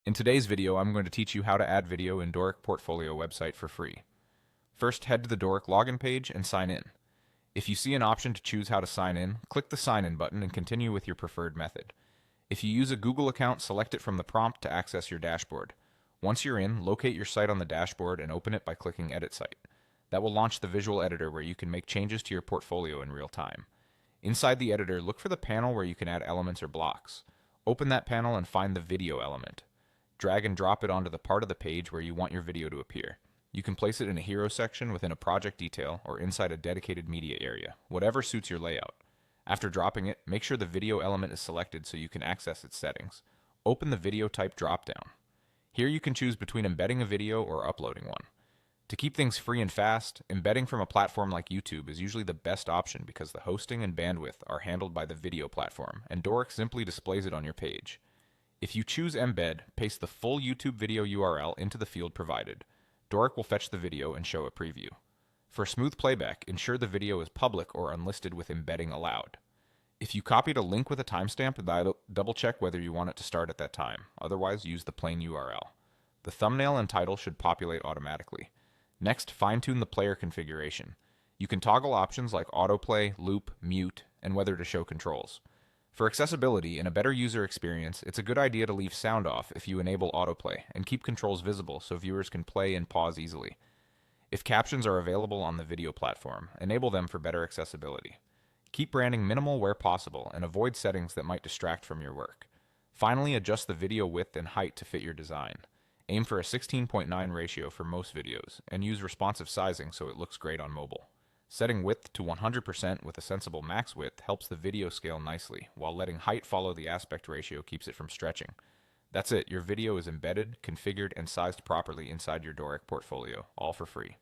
In today's video, I'm going to teach you how to add video in Dorik Portfolio website for free. First, head to the Dorik login page and sign in. If you see an option to choose how to sign in, click the Sign In button and continue with your preferred method. If you use a Google account, select it from the prompt to access your dashboard. Once you're in, locate your site on the dashboard and open it by clicking Edit Site. That will launch the visual editor where you can make changes to your portfolio in real time. Inside the editor, look for the panel where you can add elements or blocks. Open that panel and find the video element. Drag and drop it onto the part of the page where you want your video to appear. You can place it in a hero section within a project detail or inside a dedicated media area, whatever suits your layout. After dropping it, make sure the video element is selected so you can access its settings. Open the video type dropdown. Here you can choose between embedding a video or uploading one. To keep things free and fast, embedding from a platform like YouTube is usually the best option because the hosting and bandwidth are handled by the video platform, and Dorik simply displays it on your page. If you choose Embed, paste the full YouTube video URL into the field provided. Dorik will fetch the video and show a preview. For smooth playback, ensure the video is public or unlisted with embedding allowed. If you copied a link with a timestamp, double check whether you want it to start at that time. Otherwise, use the plain URL. The thumbnail and title should populate automatically. Next, fine-tune the player configuration. You can toggle options like autoplay, loop, mute, and whether to show controls. For accessibility and a better user experience, it's a good idea to leave sound off if you enable autoplay and keep controls visible so viewers can play and pause easily. If captions are available on the video platform, enable them for better accessibility. Keep branding minimal where possible and avoid settings that might distract from your work. Finally, adjust the video width and height to fit your design. Aim for a 16:9 ratio for most videos and use responsive sizing so it looks great on mobile. Setting width to 100% with a sensible max width helps the video scale nicely, while letting height follow the aspect ratio keeps it from stretching. That's it, your video is embedded, configured, and sized properly inside your Dorik portfolio, all for free.